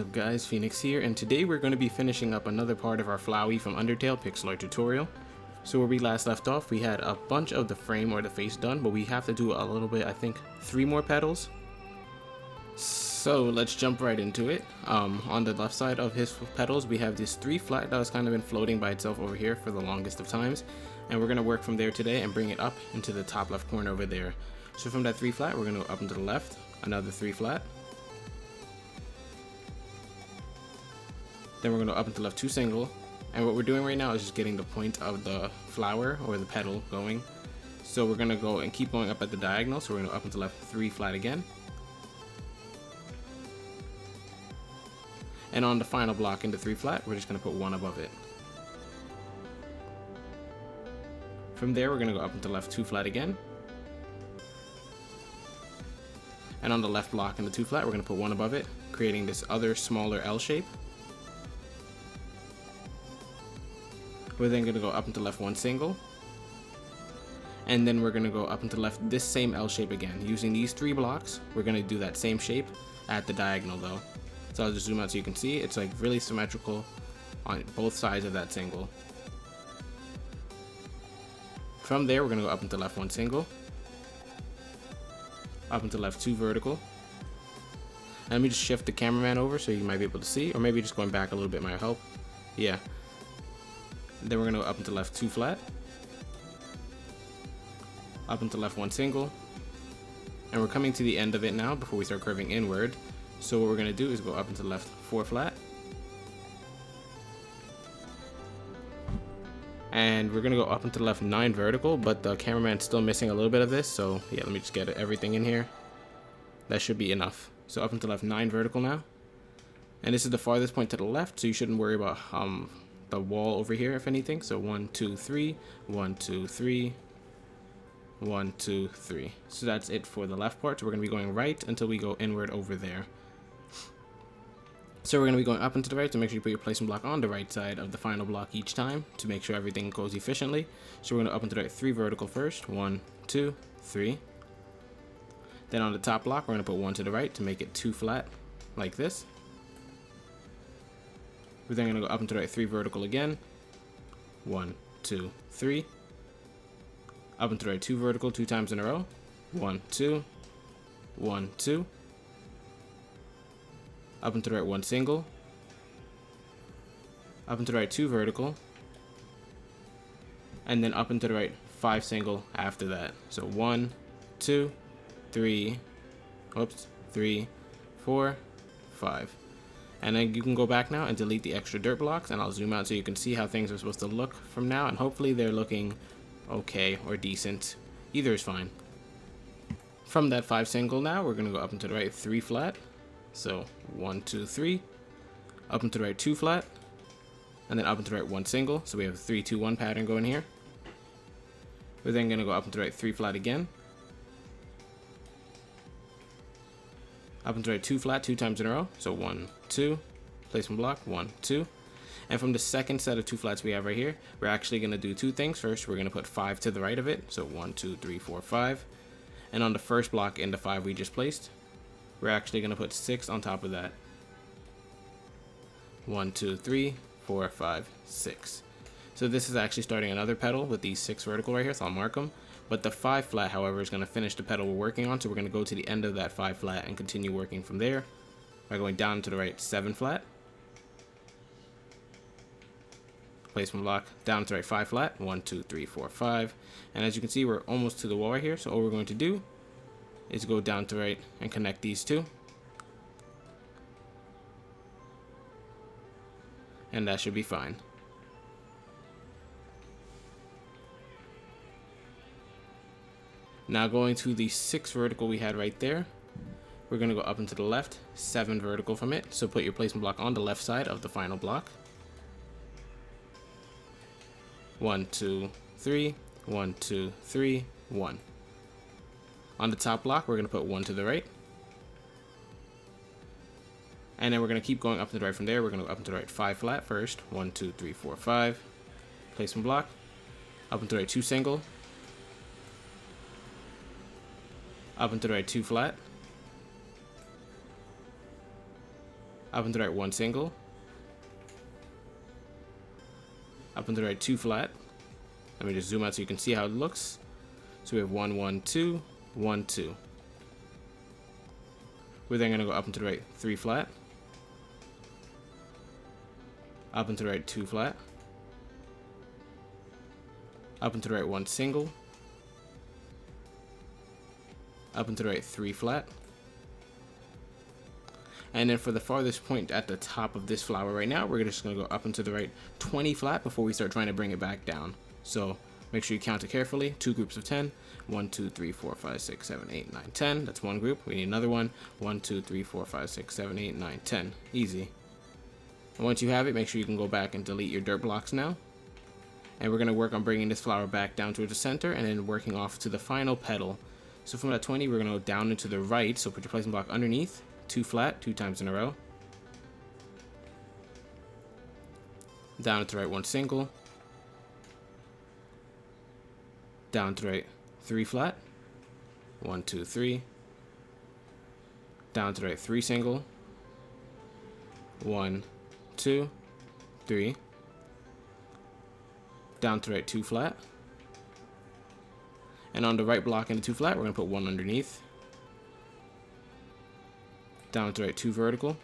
up guys, Phoenix here, and today we're going to be finishing up another part of our Flowey from Undertale pixel art tutorial. So where we last left off, we had a bunch of the frame or the face done, but we have to do a little bit, I think 3 more petals. So let's jump right into it. On the left side of his petals, we have this 3 flat that has kind of been floating by itself over here for the longest of times. And we're going to work from there today and bring it up into the top left corner over there. So from that 3 flat, we're going to go up and to the left, another 3 flat. Then we're going to up and to the left 2 single. And what we're doing right now is just getting the point of the flower or the petal going. So we're going to go and keep going up at the diagonal. So we're going to up and to the left 3 flat again. And on the final block in the 3 flat, we're just going to put 1 above it. From there, we're going to go up and to the left 2 flat again. And on the left block in the 2 flat, we're going to put 1 above it, creating this other smaller L shape. We're then going to go up and to the left 1 single. And then we're going to go up and to the left this same L shape again. Using these 3 blocks, we're going to do that same shape at the diagonal though. So I'll just zoom out so you can see. It's like really symmetrical on both sides of that single. From there, we're going to go up and to the left 1 single. Up and to the left 2 vertical. And let me just shift the cameraman over so you might be able to see. Or maybe just going back a little bit might help. Yeah. Then we're going to go up and to the left 2 flat. Up and to the left 1 single. And we're coming to the end of it now before we start curving inward. So what we're going to do is go up and to the left 4 flat. And we're going to go up and to the left 9 vertical, but the cameraman's still missing a little bit of this. So yeah, let me just get everything in here. That should be enough. So up and to the left 9 vertical now. And this is the farthest point to the left, so you shouldn't worry about the wall over here if anything. So 1 2 3 1 2 3 1 2 3. So that's it for the left part. So we're going to be going right until we go inward over there. So we're going to be going up and to the right to make sure you put your placement block on the right side of the final block each time to make sure everything goes efficiently. So we're going to up and to the right 3 vertical first. 1 2 3. Then on the top block, we're going to put 1 to the right to make it 2 flat like this. We're then going to go up and to the right 3 vertical again. 1 2 3. Up and to the right 2 vertical 2 times in a row. 1 2 1 2. Up and to the right 1 single. Up and to the right 2 vertical. And then up and to the right 5 single after that. So 1 2 3 3 4 5. And then you can go back now and delete the extra dirt blocks, and I'll zoom out so you can see how things are supposed to look from now, and hopefully they're looking okay or decent. Either is fine. From that 5 single now, we're going to go up and to the right 3 flat. So 1 2 3. Up and to the right 2 flat. And then up and to the right 1 single. So we have a 3 2 1 pattern going here. We're then going to go up and to the right 3 flat again. Up and to the right 2 flat 2 times in a row. So 1 2. Placement block 1 2. And from the second set of 2 flats we have right here, we're actually going to do 2 things. First, we're going to put 5 to the right of it. So 1 2 3 4 5. And on the first block in the 5 we just placed, we're actually going to put 6 on top of that. 1 2 3 4 5 6. So this is actually starting another petal with these 6 vertical right here, so I'll mark them. But the 5 flat, however, is going to finish the petal we're working on. So we're going to go to the end of that 5 flat and continue working from there by going down to the right 7 flat. Placement block, down to the right 5 flat. 1 2 3 4 5. And as you can see, we're almost to the wall right here. So all we're going to do is go down to right and connect these 2. And that should be fine. Now going to the 6 vertical we had right there, we're going to go up and to the left, 7 vertical from it. So put your placement block on the left side of the final block. 1 2 3 1 2 3 1. On the top block, we're going to put 1 to the right. And then we're going to keep going up to the right from there. We're going to go up and to the right 5 flat first. 1 2 3 4 5. Placement block. Up and to the right 2 single. Up and to the right 2 flat. up and to the right 1 single, up and to the right 2 flat. Let me just zoom out so you can see how it looks. So we have 1 1 2 1 2. We're then going to go up and to the right 3 flat, up and to the right 2 flat, up and to the right 1 single, up and to the right 3 flat. And then for the farthest point at the top of this flower right now, we're just going to go up and to the right 20 flat before we start trying to bring it back down. So make sure you count it carefully. 2 groups of 10. 1 2 3 4 5 6 7 8 9 10. That's one group. We need another one. 1 2 3 4 5 6 7 8 9 10. Easy. And once you have it, make sure you can go back and delete your dirt blocks now. And we're going to work on bringing this flower back down towards the center and then working off to the final petal. So from that 20, we're going to go down and to the right. So put your placement block underneath, 2 flat, 2 times in a row. Down and to the right 1 single. Down to the right 3 flat. 1 2 3. Down to the right 3 single. 1 2 3. Down to the right 2 flat. And on the right block in the 2 flat, we're going to put 1 underneath. Down to the right 2 vertical.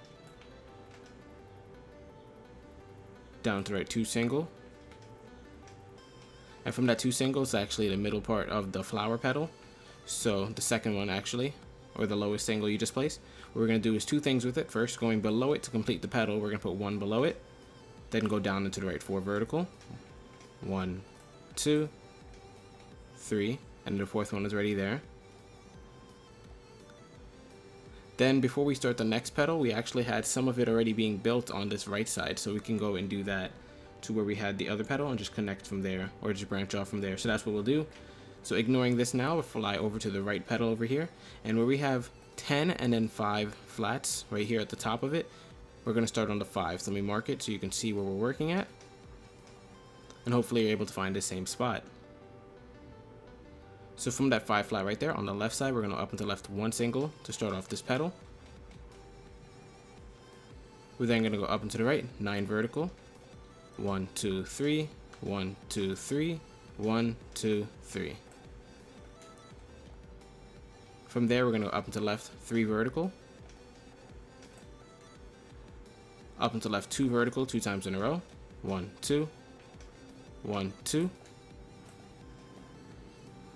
Down to the right 2 single. And from that 2 single, it's actually the middle part of the flower petal. So the second one actually, or the lowest single you just placed. What we're going to do is 2 things with it. First, going below it to complete the petal, we're going to put 1 below it. Then go down into the right 4 vertical. 1 2 3. And the 4th one is already there. Then before we start the next petal, we actually had some of it already being built on this right side. So we can go and do that to where we had the other petal and just connect from there, or just branch off from there. So that's what we'll do. So ignoring this now, we'll fly over to the right petal over here. And where we have 10 and then 5 flats right here at the top of it, we're going to start on the 5. So let me mark it so you can see where we're working at. And hopefully you're able to find the same spot. So from that 5 flat right there, on the left side, we're going to up and to the left 1 single to start off this petal. We're then going to go up and to the right, 9 vertical. 1 2 3, 1 2 3, 1 2 3. From there, we're going to go up and to the left 3 vertical. Up and to the left 2 vertical, 2 times in a row. 1 2, 1 2.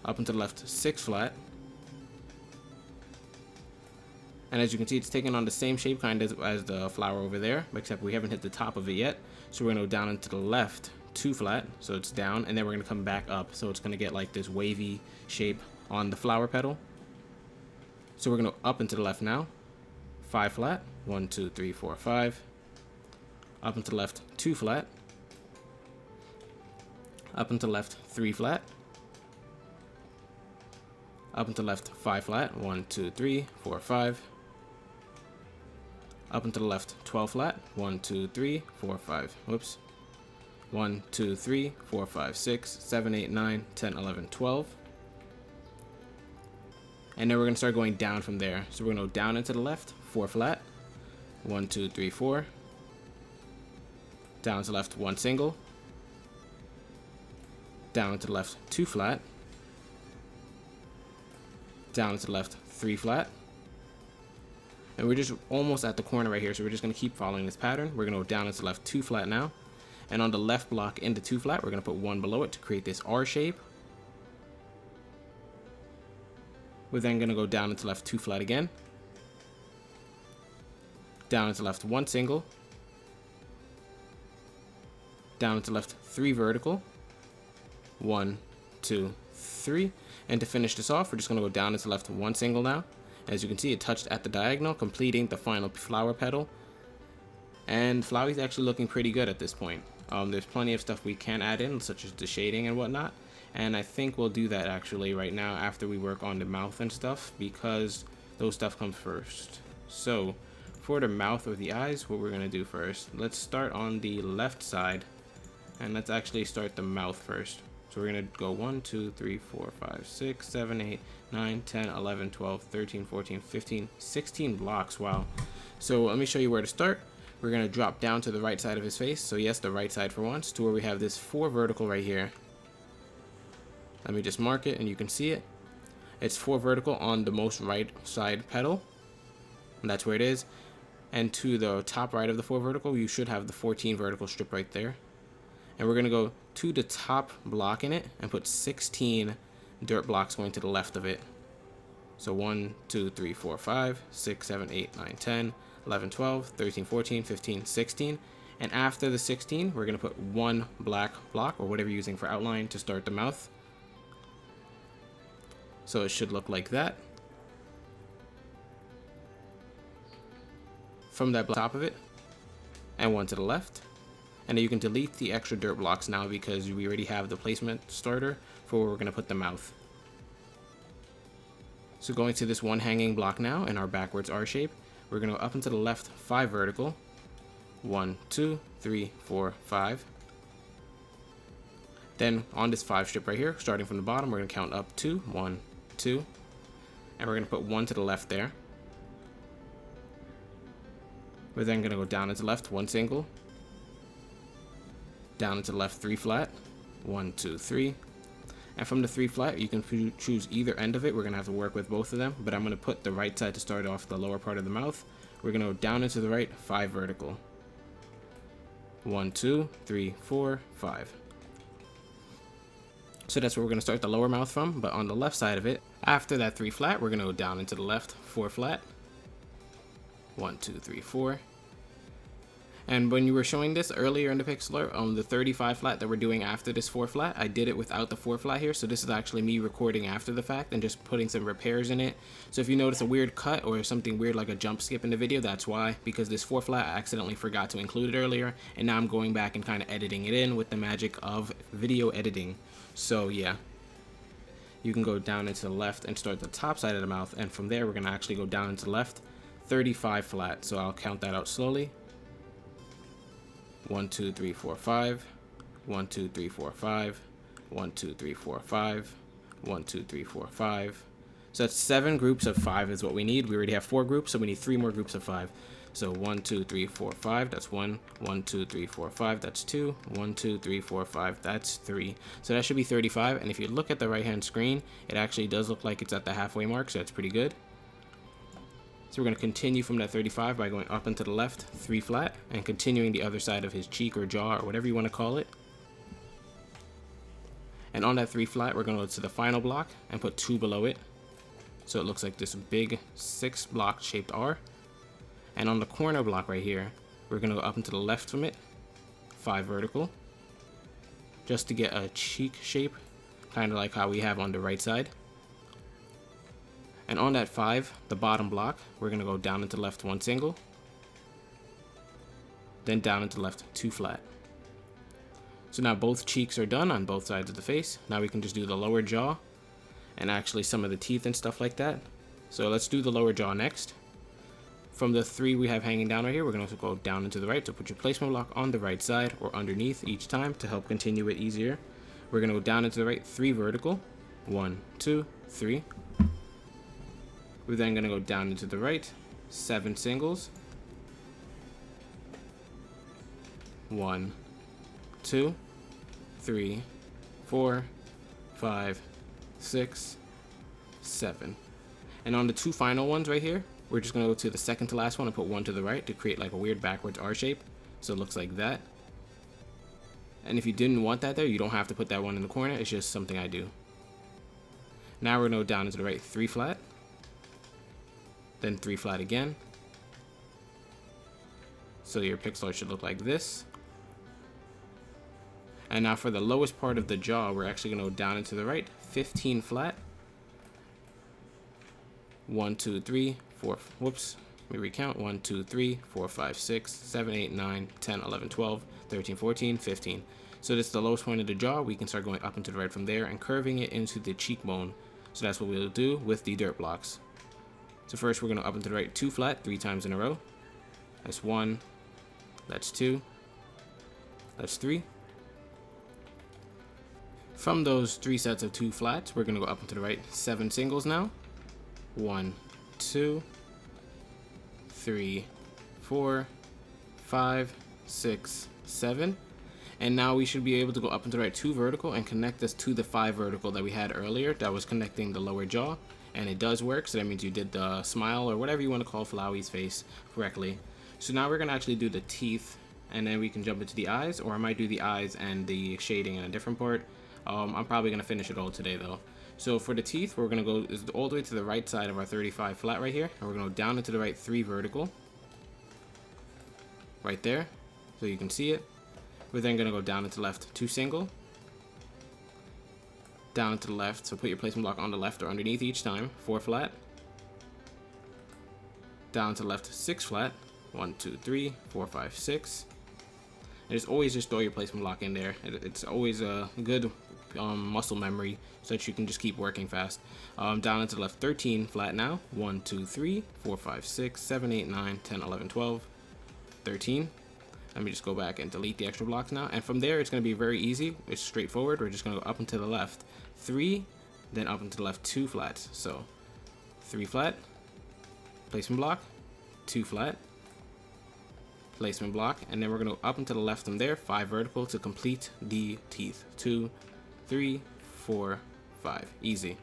Up and to the left 6 flat. And as you can see, it's taking on the same shape kind of as the flower over there, except we haven't hit the top of it yet. So we're going to go down into the left 2 flat, so it's down, and then we're going to come back up, so it's going to get like this wavy shape on the flower petal. So we're going to up into the left now, 5 flat, 1 2 3 4 5. Up into the left 2 flat. Up into the left 3 flat. Up into the left 5 flat, 1 2 3 4 5. Up into the left 12 flat, 1 2 3 4 5. Whoops. 1 2 3 4 5 6 7 8 9 10 11 12. And then we're going to start going down from there. So we're going to go down into the left 4 flat, 1 2 3 4. Down to the left 1 single. Down to the left 2 flat. Down to the left 3 flat. And we're just almost at the corner right here, so we're just going to keep following this pattern. We're going to go down into the left 2 flat now. And on the left block in the 2 flat, we're going to put 1 below it to create this R shape. We're then going to go down into left 2 flat again. Down into left 1 single. Down into left 3 vertical. 1 2 3. And to finish this off, we're just going to go down into left 1 single now. As you can see, it touched at the diagonal, completing the final flower petal. And Flowey's actually looking pretty good at this point. There's plenty of stuff we can add in, such as the shading and whatnot. And I think we'll do that actually right now after we work on the mouth and stuff, because those stuff comes first. So for the mouth or the eyes, what we're going to do first, let's start on the left side. And let's actually start the mouth first. So we're going to go 1 2 3 4 5 6 7 8 9 10 11 12 13 14 15 16 blocks. Wow. So let me show you where to start. we're going to drop down to the right side of his face. So yes, the right side for once, to where we have this 4 vertical right here. Let me just mark it and you can see it. It's 4 vertical on the most right side petal. And that's where it is. And to the top right of the 4 vertical, you should have the 14 vertical strip right there. And we're going to go to the top block in it and put 16 dirt blocks going to the left of it. So 1, 2, 3, 4, 5, 6, 7, 8, 9, 10, 11, 12, 13, 14, 15, 16. And after the 16, we're going to put 1 black block or whatever you're using for outline to start the mouth. So it should look like that. From that top of it, and 1 to the left. And then you can delete the extra dirt blocks now because we already have the placement starter for where we're going to put the mouth. So going to this 1 hanging block now in our backwards R shape, we're going to go up and to the left 5 vertical. 1, 2, 3, 4, 5. Then on this 5 strip right here, starting from the bottom, we're going to count up 2, 1, 2. And we're going to put 1 to the left there. We're then going to go down into the left 1 single. Down into the left 3 flat. 1, 2, 3. And from the 3 flat, you can choose either end of it. We're going to have to work with both of them, but I'm going to put the right side to start off the lower part of the mouth. We're going to go down into the right 5 vertical. 1, 2, 3, 4, 5. So that's where we're going to start the lower mouth from, but on the left side of it, after that 3 flat, we're going to go down into the left 4 flat. 1, 2, 3, 4. And when you were showing this earlier in the pixel art, the 35 flat that we're doing after this 4 flat, I did it without the 4 flat here. So this is actually me recording after the fact and just putting some repairs in it. So if you notice a weird cut or something weird like a jump skip in the video, that's why. Because this 4 flat, I accidentally forgot to include it earlier. And now I'm going back and kind of editing it in with the magic of video editing. So yeah. You can go down into the left and start the top side of the mouth. And from there, we're going to actually go down into the left 35 flat. So I'll count that out slowly. 1, 2, 3, 4, 5. 1, 2, 3, 4, 5. 1, 2, 3, 4, 5. 1, 2, 3, 4, 5. So that's 7 groups of 5 is what we need. We already have 4 groups, so we need 3 more groups of 5. So 1, 2, 3, 4, 5. That's 1. 1, 2, 3, 4, 5. That's 2. 1, 2, 3, 4, 5. That's 3. So that should be 35. And if you look at the right-hand screen, it actually does look like it's at the halfway mark, so that's pretty good. So we're going to continue from that 35 by going up and to the left 3 flat and continuing the other side of his cheek or jaw or whatever you want to call it. And on that 3 flat, we're going to go to the final block and put 2 below it. So it looks like this big 6 block shaped R. And on the corner block right here, we're going to go up and to the left from it 5 vertical just to get a cheek shape, kind of like how we have on the right side. And on that 5, the bottom block, we're going to go down into left 1 single, then down into left 2 flat. So now both cheeks are done on both sides of the face. Now we can just do the lower jaw and actually some of the teeth and stuff like that. So let's do the lower jaw next. From the 3 we have hanging down right here, we're going to go down into the right. So put your placement block on the right side or underneath each time to help continue it easier. We're going to go down into the right 3 vertical. 1, 2, 3. We're then going to go down into the right 7 singles. 1, 2, 3, 4, 5, 6, 7. And on the 2 final ones right here, we're just going to go to the second to last one and put 1 to the right to create like a weird backwards R shape. So it looks like that. And if you didn't want that there, you don't have to put that one in the corner. It's just something I do. Now we're going to go down into the right 3 flat. Then 3 flat again. So your pixel art should look like this. And now for the lowest part of the jaw, we're actually going to go down into the right 15 flat. 1, 2, 3, 4, whoops, let me recount. 1, 2, 3, 4, 5, 6, 7, 8, 9, 10, 11, 12, 13, 14, 15. So this is the lowest point of the jaw. We can start going up into the right from there and curving it into the cheekbone. So that's what we'll do with the dirt blocks. So first we're going to up into the right 2 flat 3 times in a row. That's 1, that's 2, that's 3. From those 3 sets of 2 flats, we're going to go up into the right 7 singles now. 1, 2, 3, 4, 5, 6, 7. And now we should be able to go up and to the right 2 vertical and connect this to the 5 vertical that we had earlier that was connecting the lower jaw. And it does work, so that means you did the smile or whatever you want to call Flowey's face correctly. So now we're going to actually do the teeth, and then we can jump into the eyes, or I might do the eyes and the shading in a different part. I'm probably going to finish it all today though. So for the teeth, we're going to go all the way to the right side of our 35 flat right here, and we're going to go down into the right 3 vertical. Right there, so you can see it. We're then going to go down into the left 2 single. Down to the left, so put your placement block on the left or underneath each time, 4 flat. Down to the left 6 flat, 1, 2, 3, 4, 5, 6. And just always just throw your placement block in there. It's always a good muscle memory so that you can just keep working fast. Down into the left 13 flat now, 1, 2, 3, 4, 5, 6, 7, 8, 9, 10, 11, 12, 13. Let me just go back and delete the extra blocks now. And from there, it's going to be very easy. It's straightforward. We're just going to go up and to the left 3, then up and to the left 2 flats. So 3 flat, placement block, 2 flat, placement block, and then we're going to go up and to the left from there, 5 vertical to complete the teeth. 2, 3, 4, 5. Easy.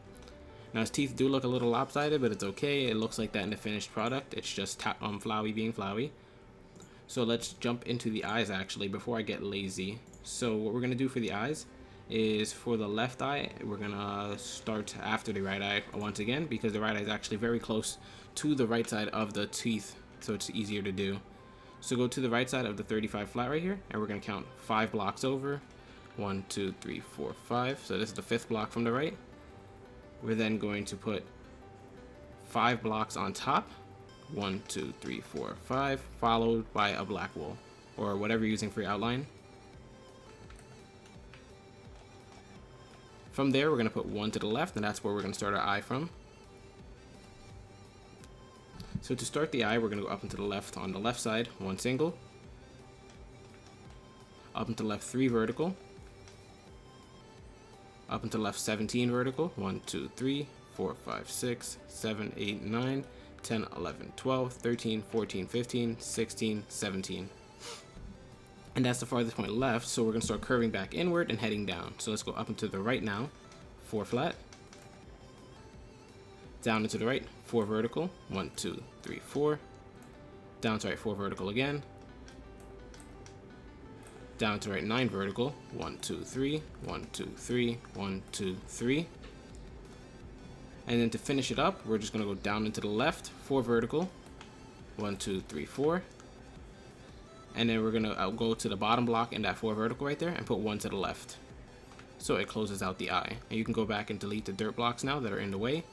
Now his teeth do look a little lopsided, but it's okay. It looks like that in the finished product. It's just Flowey being Flowey. So let's jump into the eyes actually before I get lazy. So what we're going to do for the eyes is for the left eye, we're going to start after the right eye once again, because the right eye is actually very close to the right side of the teeth, so it's easier to do. So go to the right side of the 35 flat right here, and we're going to count 5 blocks over. 1, 2, 3, 4, 5. So this is the 5th block from the right. We're then going to put 5 blocks on top. 1, 2, 3, 4, 5, followed by a black wool or whatever you're using for your outline. From there, we're going to put 1 to the left, and that's where we're going to start our eye from. So to start the eye, we're going to go up and to the left on the left side, 1 single, up and to the left 3 vertical, up and to the left 17 vertical, 1, 2, 3, 4, 5, 6, 7, 8, 9, 10, 11, 12, 13, 14, 15, 16, 17. And that's the farthest point left, so we're going to start curving back inward and heading down. So let's go up and to the right now, 4 flat. Down and to the right, 4 vertical, 1, 2, 3, 4. Down to right, 4 vertical again. Down to right, 9 vertical, 1, 2, 3, 1, 2, 3, 1, 2, 3. And then to finish it up, we're just going to go down into the left, 4 vertical, 1, 2, 3, 4. And then we're going to go to the bottom block in that 4 vertical right there and put 1 to the left. So it closes out the eye. And you can go back and delete the dirt blocks now that are in the way.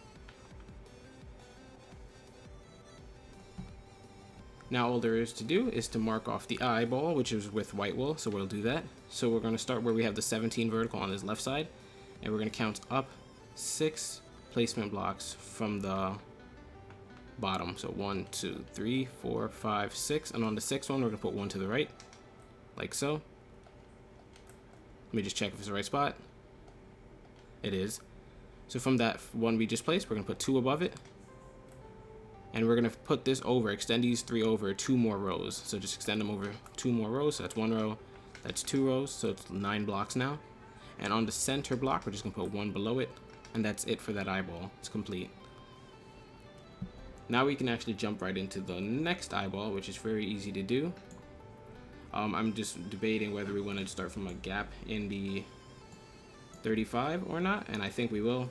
Now all there is to do is to mark off the eyeball, which is with white wool, so we'll do that. So we're going to start where we have the 17 vertical on this left side, and we're going to count up 6 placement blocks from the bottom. So 1, 2, 3, 4, 5, 6, and on the 6th one, we're going to put 1 to the right, like so. Let me just check if it's the right spot. It is. So from that one we just placed, we're going to put 2 above it. And we're going to put this over, extend these 3 over 2 more rows. So just extend them over 2 more rows. So that's 1 row, that's 2 rows, so it's 9 blocks now. And on the center block, we're just going to put 1 below it. And that's it for that eyeball. It's complete. Now we can actually jump right into the next eyeball, which is very easy to do. I'm just debating whether we want to start from a gap in the 35 or not, and I think we will.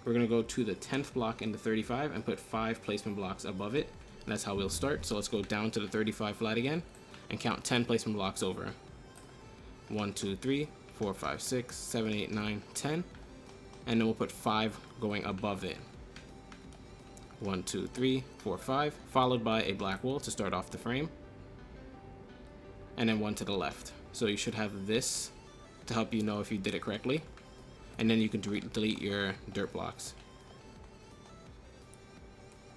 We're going to go to the 10th block in the 35 and put 5 placement blocks above it, and that's how we'll start. So let's go down to the 35 flat again and count 10 placement blocks over. 1, 2, 3, 4, 5, 6, 7, 8, 9, 10, and then we'll put 5 going above it. 1, 2, 3, 4, 5, followed by a black wool to start off the frame, and then 1 to the left. So you should have this to help you know if you did it correctly, and then you can delete your dirt blocks.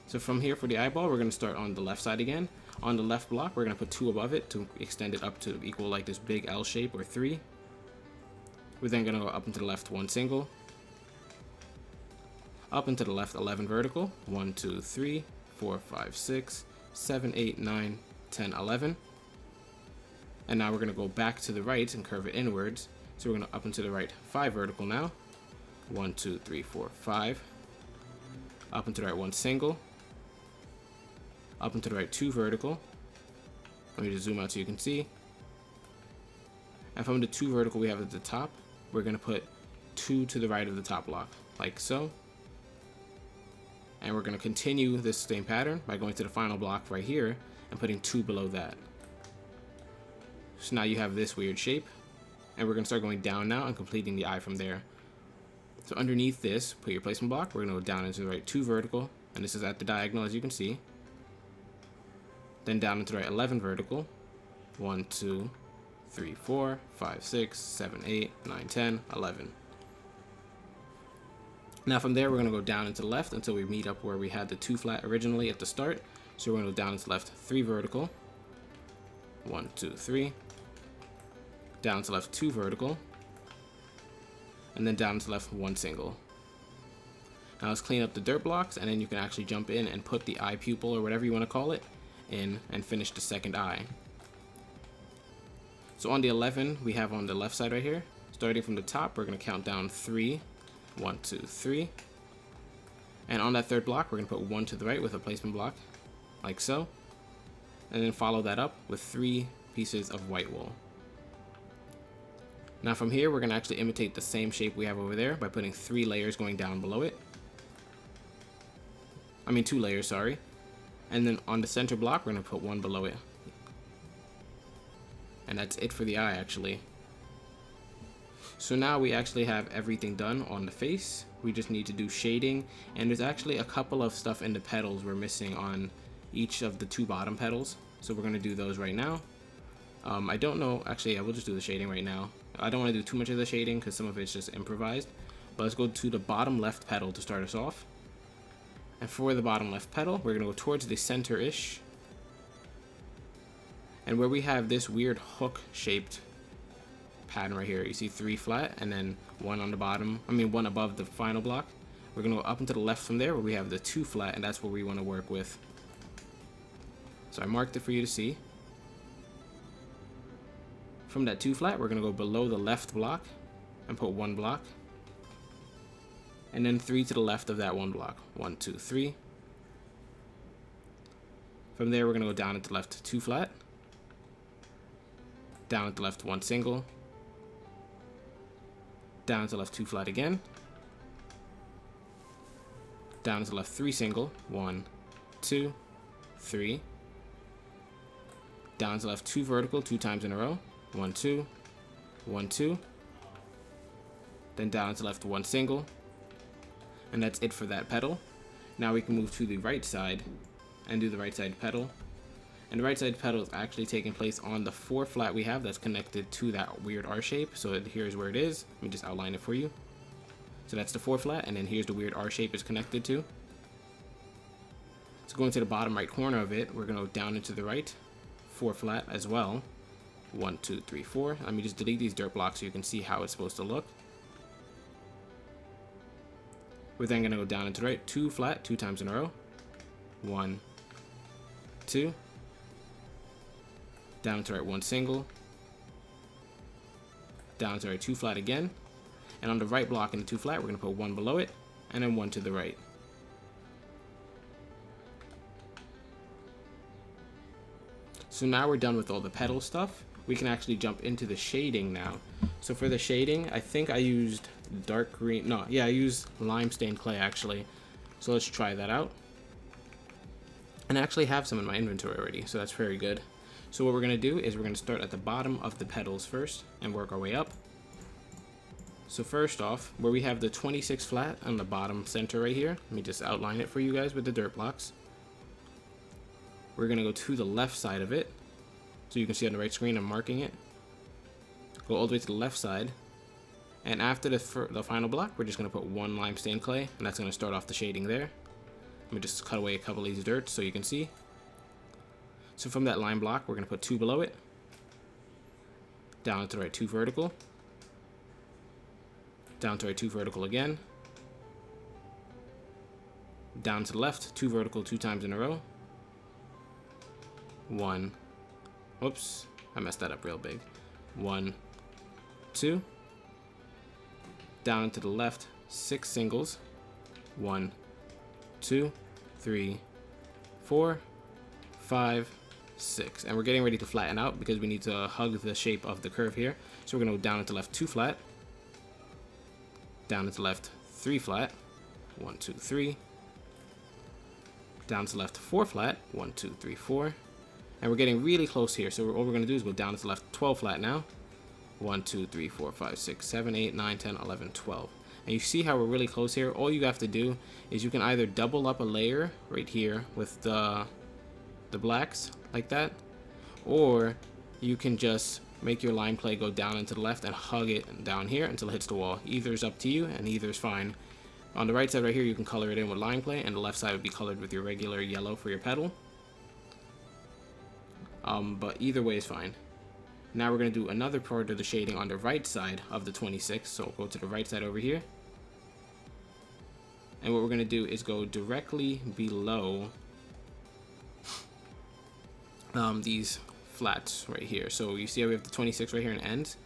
So from here for the eyeball, we're going to start on the left side again. On the left block, we're going to put 2 above it to extend it up to equal like this big L shape, or 3. We're then going to go up into the left 1 single, up into the left 11 vertical, 1, 2, 3, 4, 5, 6, 7, 8, 9, 10, 11. And now we're going to go back to the right and curve it inwards. So we're going to up and to the right 5 vertical now. 1, 2, 3, 4, 5. Up and to the right 1 single. Up and to the right 2 vertical. Let me just zoom out so you can see. And from the 2 vertical we have at the top, we're going to put 2 to the right of the top block, like so. And we're going to continue this same pattern by going to the final block right here and putting 2 below that. So now you have this weird shape, and we're going to start going down now and completing the eye from there. So underneath this, put your placement block. We're going to go down into the right 2 vertical, and this is at the diagonal as you can see. Then down into the right 11 vertical. 1, 2, 3, 4, 5, 6, 7, 8, 9, 10, 11. Now from there, we're going to go down into the left until we meet up where we had the 2 flat originally at the start. So we're going to go down into left 3 vertical. 1, 2, 3. Down to left 2 vertical. And then down to left 1 single. Now let's clean up the dirt blocks, and then you can actually jump in and put the eye pupil or whatever you want to call it in and finish the second eye. So on the 11 we have on the left side right here, starting from the top, we're going to count down 3. 1, 2, 3. And on that third block, we're going to put 1 to the right with a placement block, like so. And then follow that up with 3 pieces of white wool. Now from here, we're going to actually imitate the same shape we have over there by putting 3 layers going down below it. I mean 2 layers, sorry. And then on the center block, we're going to put 1 below it. And that's it for the eye, actually. So now we actually have everything done on the face. We just need to do shading, and there's actually a couple of stuff in the petals we're missing on each of the 2 bottom petals. So we're going to do those right now. I don't know, actually I will just do the shading right now. I don't want to do too much of the shading because some of it's just improvised. But let's go to the bottom left petal to start us off. And for the bottom left petal, we're going to go towards the center-ish. And where we have this weird hook shaped pattern right here, you see 3 flat and then 1 on the bottom, 1 above the final block. We're going to go up and to the left from there where we have the 2 flat, and that's what we want to work with. So I marked it for you to see. From that 2 flat, we're going to go below the left block and put 1 block. And then 3 to the left of that 1 block. 1, 2, 3. From there, we're going to go down into left 2 flat. Down at the left 1 single. Down to left 2 flat again. Down to left 3 single. 1, 2, 3. Down to left 2 vertical 2 times in a row. 1, 2, 1, 2. Then down to left 1 single. And that's it for that petal. Now we can move to the right side and do the right side petal. And the right side petal is actually taking place on the 4 flat we have that's connected to that weird R shape. So here's where it is. Let me just outline it for you. So that's the 4 flat, and then here's the weird R shape it's connected to. So going to the bottom right corner of it, we're going to go down into the right 4 flat as well. 1, 2, 3, 4. Let me just delete these dirt blocks so you can see how it's supposed to look. We're then going to go down into the right 2 flat 2 times in a row. 1, 2. Down to right 1 single. Down to right 2 flat again. And on the right block in the 2 flat, we're going to put 1 below it, and then 1 to the right. So now we're done with all the petal stuff. We can actually jump into the shading now. So for the shading, I think I used dark green. No, yeah, I used lime stained clay actually. So let's try that out. And I actually have some in my inventory already, so that's very good. So what we're going to do is we're going to start at the bottom of the petals first and work our way up. So first off, where we have the 26 flat on the bottom center right here, let me just outline it for you guys with the dirt blocks. We're going to go to the left side of it. So you can see on the right screen, I'm marking it. Go all the way to the left side. And after the final block, we're just going to put 1 lime stained clay, and that's going to start off the shading there. Let me just cut away a couple of these dirt so you can see. So from that line block, we're going to put 2 below it. Down to the right 2 vertical. Down to right 2 vertical again. Down to the left 2 vertical 2 times in a row. 1, Whoops, I messed that up real big. 1, 2. Down and to the left, 6 singles. 1, 2, 3, 4, 5, 6. And we're getting ready to flatten out because we need to hug the shape of the curve here. So we're going to go down and to left 2 flat. Down and to left 3 flat. 1, 2, 3. Down to left 4 flat. 1, 2, 3, 4. And we're getting really close here. So all we're going to do is go down to the left 12 flat now. 1, 2, 3, 4, 5, 6, 7, 8, 9, 10, 11, 12. And you see how we're really close here. All you have to do is you can either double up a layer right here with the blacks like that, or you can just make your line play go down and to the left and hug it down here until it hits the wall. Either is up to you, and either is fine. On the right side right here, you can color it in with line play, and the left side would be colored with your regular yellow for your petal. But either way is fine. Now we're going to do another part of the shading on the right side of the 26. So go to the right side over here. And what we're going to do is go directly below these flats right here. So you see how we have the 26 right here and ends.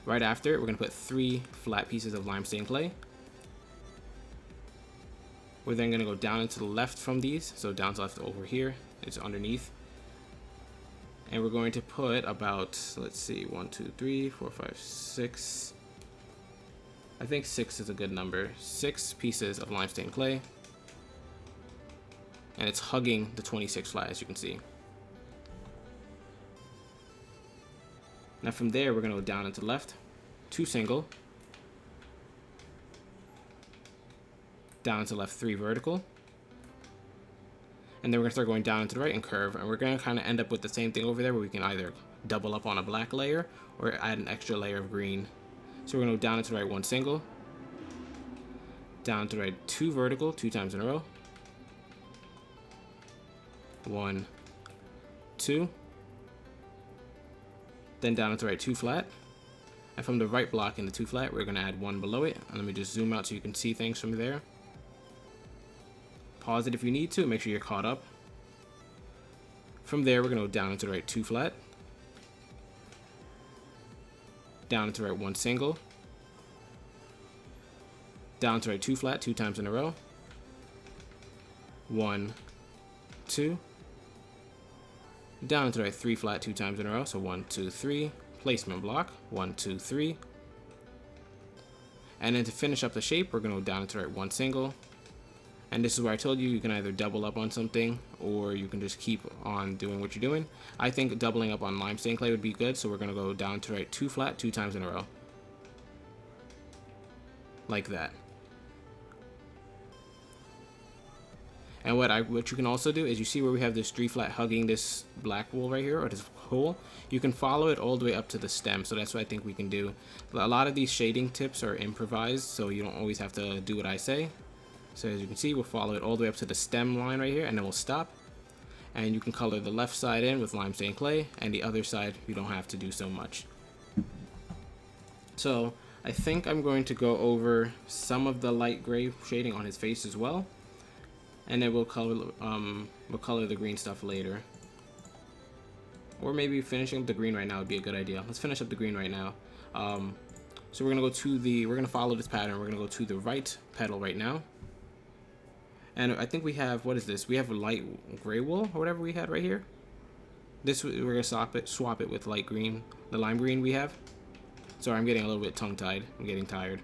Right after it, we're going to put 3 flat pieces of limestone clay. We're then going to go down and to the left from these. So down to left over here. It's underneath. And we're going to put about, let's see, 1, 2, 3, 4, 5, 6. I think 6 is a good number. 6 pieces of limestone clay. And it's hugging the 26 flat, as you can see. Now from there, we're going to go down and to the left. 2 single. Down to the left 3 vertical. And then we're going to start going down to the right and curve. And we're going to kind of end up with the same thing over there, where we can either double up on a black layer or add an extra layer of green. So we're going to go down and to the right 1 single. Down to the right 2 vertical, 2 times in a row. 1, 2. Then down and to the right 2 flat. And from the right block in the 2 flat, we're going to add 1 below it. And let me just zoom out so you can see things from there. Pause it if you need to, make sure you're caught up. From there, we're going to go down into the right 2 flat. Down into the right 1 single. Down to the right 2 flat, 2 times in a row. 1, 2. Down into the right 3 flat, 2 times in a row. So 1, 2, 3. Placement block. 1, 2, 3. And then to finish up the shape, we're going to go down into the right 1 single. And this is where I told you, you can either double up on something or you can just keep on doing what you're doing. I think doubling up on limestone clay would be good, so we're going to go down to right 2 flat, 2 times in a row. Like that. And what you can also do is, you see where we have this 3 flat hugging this black wool right here, or this hole, you can follow it all the way up to the stem. So that's what I think we can do. A lot of these shading tips are improvised, so you don't always have to do what I say. So as you can see, we'll follow it all the way up to the stem line right here, and then we'll stop. And you can color the left side in with limestone clay, and the other side you don't have to do so much. So I think I'm going to go over some of the light gray shading on his face as well, and then we'll color the green stuff later. Or maybe finishing up the green right now would be a good idea. Let's finish up the green right now. So we're gonna follow this pattern. We're gonna go to the right petal right now. And I think we have, what is this? We have a light gray wool or whatever we had right here. This, we're gonna swap it with light green, the lime green we have. Sorry, I'm getting a little bit tongue-tied. I'm getting tired.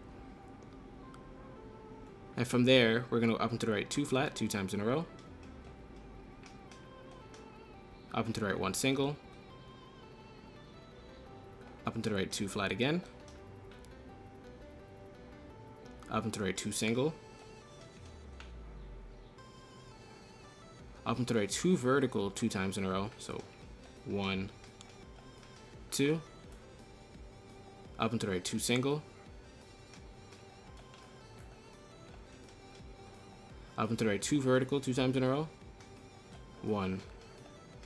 And from there, we're gonna go up into the right 2 flat, 2 times in a row. Up into the right 1 single. Up into the right 2 flat again. Up into the right 2 single. Up into the right 2 vertical, 2 times in a row. So 1, 2. Up into the right 2 single. Up into the right 2 vertical, 2 times in a row. 1,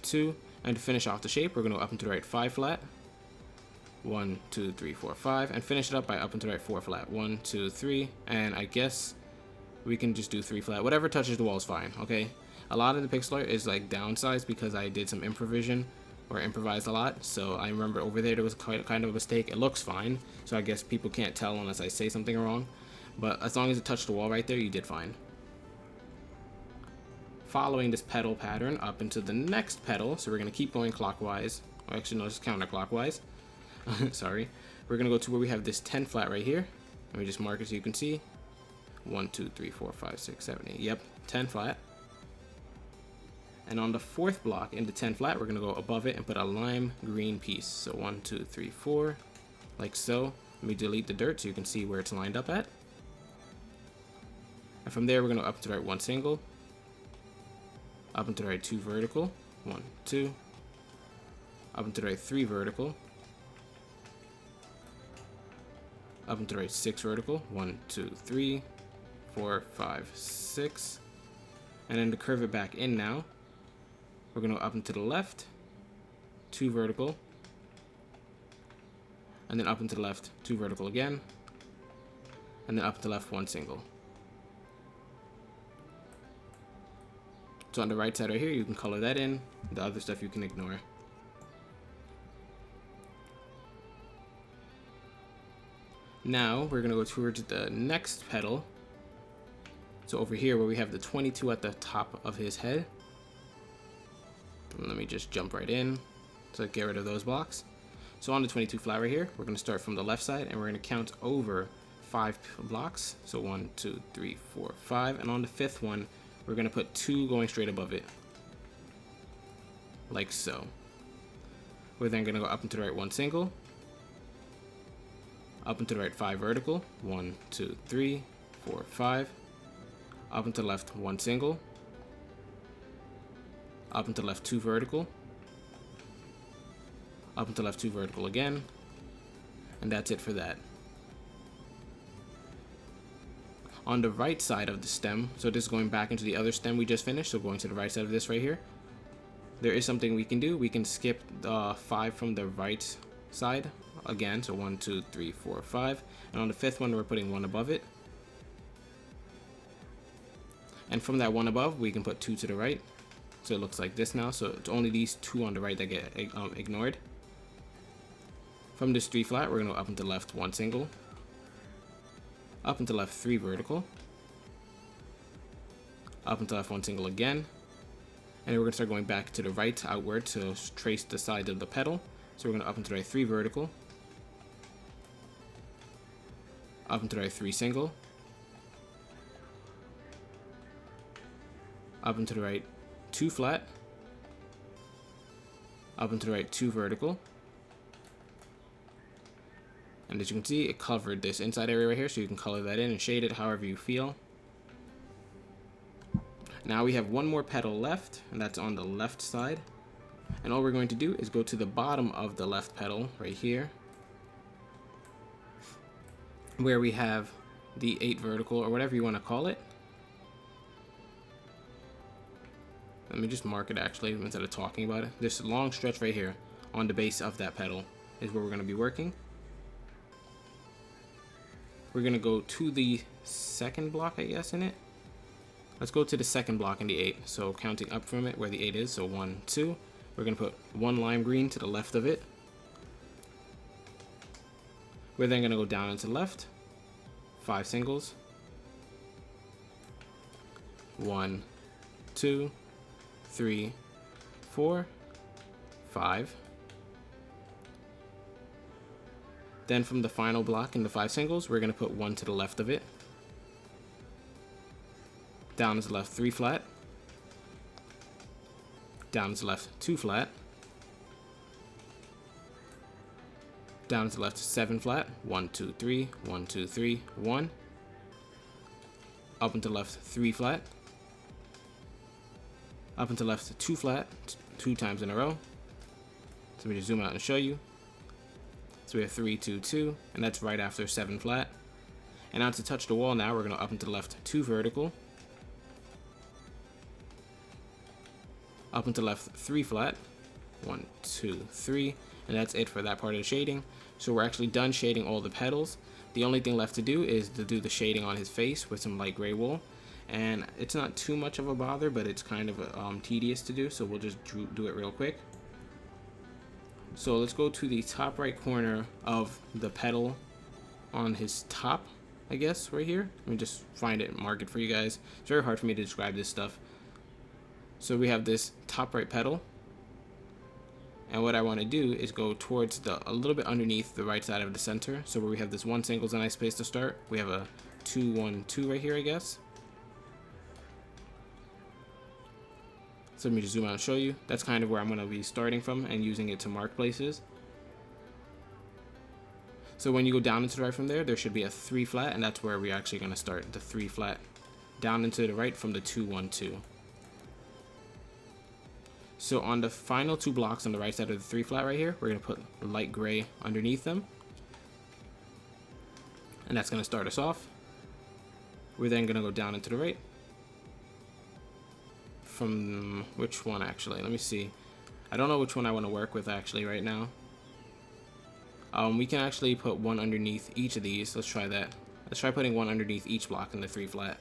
2. And to finish off the shape, we're going to go up into the right 5 flat. 1, 2, 3, 4, 5. And finish it up by up into the right 4 flat. 1, 2, 3. And I guess we can just do 3 flat. Whatever touches the wall is fine, okay? A lot of the pixel art is like downsized because I did some improvisation or improvised a lot. So I remember over there was kind of a mistake. It looks fine, so I guess people can't tell unless I say something wrong. But as long as it touched the wall right there, you did fine. Following this petal pattern up into the next petal, so we're going to keep going clockwise. Or actually, no, just counterclockwise. Sorry. We're going to go to where we have this 10 flat right here. Let me just mark it so you can see. 1, 2, 3, 4, 5, 6, 7, 8. Yep, 10 flat. And on the fourth block in the 10 flat, we're going to go above it and put a lime green piece. So 1, 2, 3, 4, like so. Let me delete the dirt so you can see where it's lined up at. And from there, we're going to up to the right 1 single. Up and to the right 2 vertical. 1, 2. Up and to the right 3 vertical. Up and to the right 6 vertical. 1, 2, 3, 4, 5, 6. And then to curve it back in now, we're going to go up and to the left, 2 vertical. And then up and to the left, 2 vertical again. And then up to the left 1 single. So on the right side right here, you can color that in. The other stuff you can ignore. Now we're gonna go towards the next petal. So over here where we have the 22 at the top of his head. And let me just jump right in to get rid of those blocks. So on the 22 flat right here, we're gonna start from the left side and we're gonna count over 5 blocks. So 1, 2, 3, 4, 5. And on the 5th one, we're going to put 2 going straight above it. Like so. We're then going to go up and to the right 1 single. Up and to the right 5 vertical. 1, 2, 3, 4, 5. Up and to the left 1 single. Up and to the left 2 vertical. Up and to the left 2 vertical again. And that's it for that. On the right side of the stem, so this is going back into the other stem we just finished, so going to the right side of this right here, there is something we can do. We can skip 5 from the right side again, so 1, 2, 3, 4, 5, and on the 5th one we're putting 1 above it, and from that 1 above we can put 2 to the right, so it looks like this now. So it's only these 2 on the right that get ignored. From this 3 flat, we're going to go up and to the left 1 single. Up and to left 3 vertical. Up and to left 1 single again. And then we're going to start going back to the right outward to trace the side of the petal. So we're going to up and to the right 3 vertical. Up and to the right 3 single. Up and to the right 2 flat. Up and to the right 2 vertical. And as you can see, it covered this inside area right here, so you can color that in and shade it however you feel. Now we have 1 more petal left, and that's on the left side. And all we're going to do is go to the bottom of the left petal right here, where we have the 8 vertical, or whatever you want to call it. Let me just mark it actually instead of talking about it. This long stretch right here on the base of that petal is where we're going to be working. We're going to go to the second block, I guess, in it. Let's go to the second block in the 8. So counting up from it where the 8 is. So 1, 2. We're going to put 1 lime green to the left of it. We're then going to go down and to the left. 5 singles. 1, 2, 3, 4, 5. Then from the final block in the 5 singles, we're going to put 1 to the left of it. Down to the left 3 flat. Down to the left 2 flat. Down to the left 7 flat. 1, 2, 3, 1, 2, 3, 1. Up and to the left 3 flat. Up and to the left 2 flat, 2 times in a row. So let me just zoom out and show you. So we have 3, 2, 2, and that's right after 7 flat. And now to touch the wall now, we're going to up and to the left 2 vertical. Up and to the left 3 flat. 1, 2, 3. And that's it for that part of the shading. So we're actually done shading all the petals. The only thing left to do is to do the shading on his face with some light gray wool. And it's not too much of a bother, but it's kind of tedious to do, so we'll just do it real quick. So let's go to the top right corner of the petal on his top, I guess, right here. Let me just find it and mark it for you guys. It's very hard for me to describe this stuff. So we have this top right petal. And what I want to do is go towards a little bit underneath the right side of the center. So where we have this 1 single is a nice place to start. We have a 2, 1, 2 right here, I guess. So let me just zoom out and show you. That's kind of where I'm going to be starting from and using it to mark places. So when you go down into the right from there, there should be a 3 flat, and that's where we're actually going to start, the 3 flat. Down into the right from the 2, 1, 2. So on the final 2 blocks on the right side of the 3 flat right here, we're going to put light gray underneath them. And that's going to start us off. We're then going to go down into the right. From which one actually? Let me see. I don't know which one I want to work with actually right now. We can actually put one underneath each of these. Let's try that. Let's try putting one underneath each block in the 3 flat.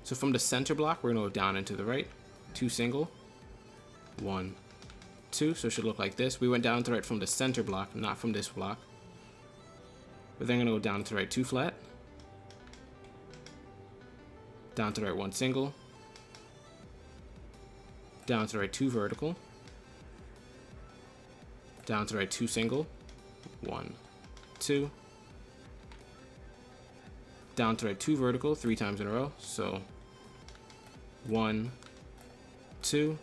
So from the center block, we're going to go down into the right. 2 single. 1, 2. So it should look like this. We went down to the right from the center block, not from this block. We're then going to go down to the right 2 flat. Down to the right 1 single. Down to the right 2 vertical. Down to the right 2 single. 1, 2. Down to the right 2 vertical 3 times in a row. So 1, 2,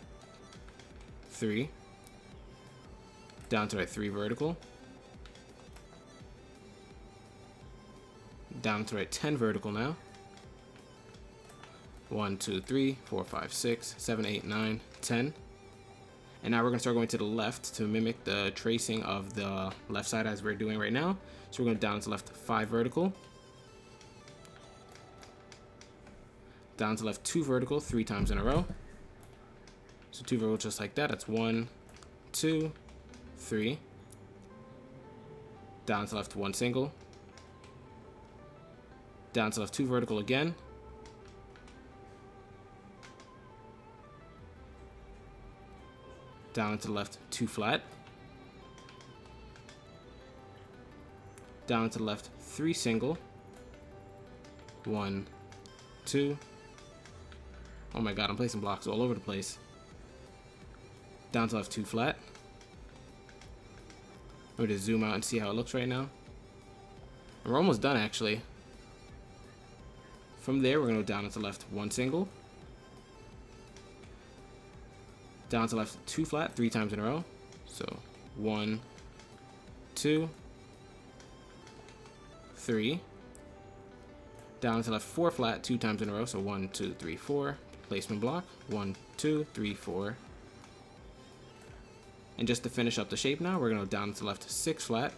3. Down to the right 3 vertical. Down to the right 10 vertical now. 1, 2, 3, 4, 5, 6, 7, 8, 9, 10. And now we're going to start going to the left to mimic the tracing of the left side as we're doing right now. So we're going down to left 5 vertical. Down to left 2 vertical 3 times in a row. So 2 vertical just like that. That's 1, 2, 3. Down to left 1 single. Down to left 2 vertical again. Down to the left 2 flat. Down to the left 3 single. 1, 2. Oh my god, I'm placing blocks all over the place. Down to left 2 flat. Let me just zoom out and see how it looks right now. And we're almost done actually. From there, we're going to go down into left 1 single. Down to left 2 flat 3 times in a row. So 1, 2, 3. Down to left 4 flat 2 times in a row. So 1, 2, 3, 4. Placement block. 1, 2, 3, 4. And just to finish up the shape now, we're going to go down to left 6 flat.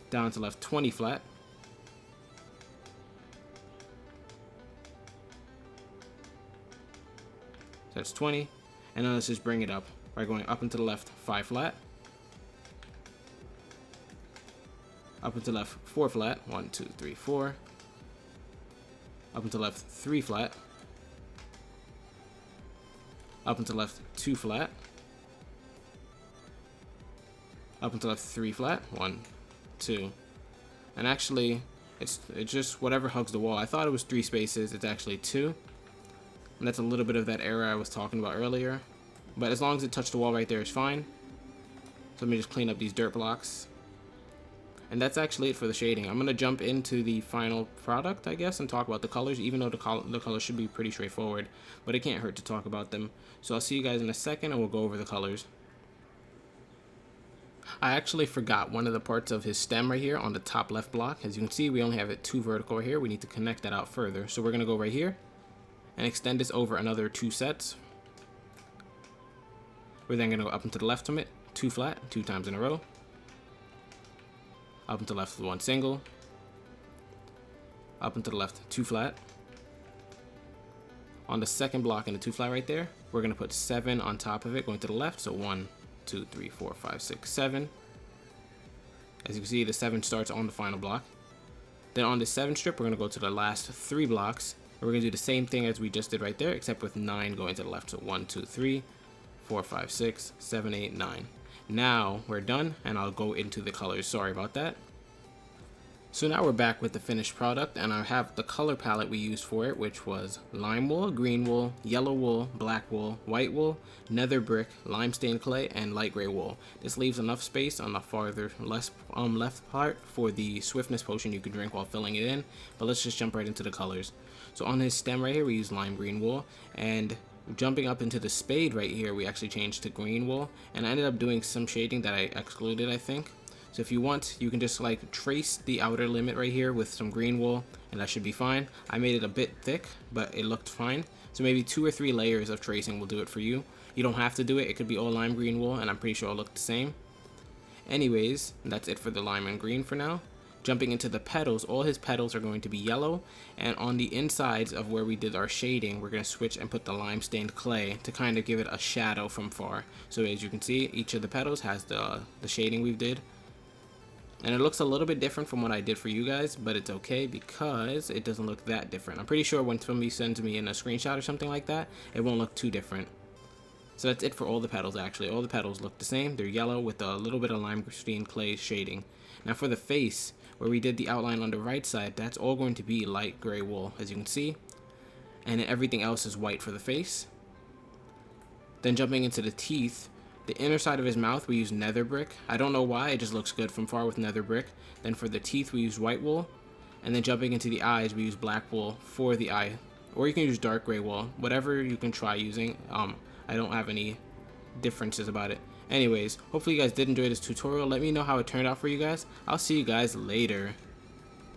Down to left 20 flat. That's 20. And then let's just bring it up by going up into the left 5 flat. Up into left 4 flat. 1, 2, 3, 4. Up into left 3 flat. Up into left 2 flat. Up into left 3 flat. 1, 2. And actually, it's just whatever hugs the wall. I thought it was 3 spaces. It's actually 2. And that's a little bit of that error I was talking about earlier. But as long as it touched the wall right there, it's fine. So let me just clean up these dirt blocks. And that's actually it for the shading. I'm going to jump into the final product, I guess, and talk about the colors, even though the colors should be pretty straightforward. But it can't hurt to talk about them. So I'll see you guys in a second, and we'll go over the colors. I actually forgot one of the parts of his stem right here on the top left block. As you can see, we only have it 2 vertical right here. We need to connect that out further. So we're going to go right here and extend this over another 2 sets. We're then going to go up and to the left from it, 2 flat, 2 times in a row. Up and to the left 1 single. Up and to the left 2 flat. On the second block in the 2 flat right there, we're going to put 7 on top of it going to the left. So 1, 2, 3, 4, 5, 6, 7. As you can see, the 7 starts on the final block. Then on the 7 strip, we're going to go to the last 3 blocks. we're going to do the same thing as we just did right there, except with 9 going to the left. So 1, 2, 3, 4, 5, 6, 7, 8, 9. Now we're done, and I'll go into the colors. Sorry about that. So now we're back with the finished product, and I have the color palette we used for it, which was lime wool, green wool, yellow wool, black wool, white wool, nether brick, limestone clay, and light gray wool. This leaves enough space on the farther left part for the swiftness potion you can drink while filling it in, but let's just jump right into the colors. So on his stem right here, we use lime green wool, and jumping up into the spade right here, we actually changed to green wool, and I ended up doing some shading that I excluded, I think. So if you want, you can just like trace the outer limit right here with some green wool, and that should be fine. I made it a bit thick, but it looked fine. So maybe 2 or 3 layers of tracing will do it for you. You don't have to do it. It could be all lime green wool, and I'm pretty sure it'll look the same. Anyways, that's it for the lime and green for now. Jumping into the petals, all his petals are going to be yellow, and on the insides of where we did our shading, we're going to switch and put the lime stained clay to kind of give it a shadow from far. So as you can see, each of the petals has the shading we did. And it looks a little bit different from what I did for you guys, but it's okay because it doesn't look that different. I'm pretty sure when somebody sends me in a screenshot or something like that, it won't look too different. So that's it for all the petals actually. All the petals look the same. They're yellow with a little bit of lime green clay shading. Now for the face, where we did the outline on the right side, that's all going to be light gray wool, as you can see. And everything else is white for the face. Then jumping into the teeth, the inner side of his mouth, we use nether brick. I don't know why, it just looks good from far with nether brick. Then for the teeth, we use white wool. And then jumping into the eyes, we use black wool for the eye. Or you can use dark gray wool, whatever you can try using. I don't have any differences about it. Anyways, hopefully you guys did enjoy this tutorial. Let me know how it turned out for you guys. I'll see you guys later.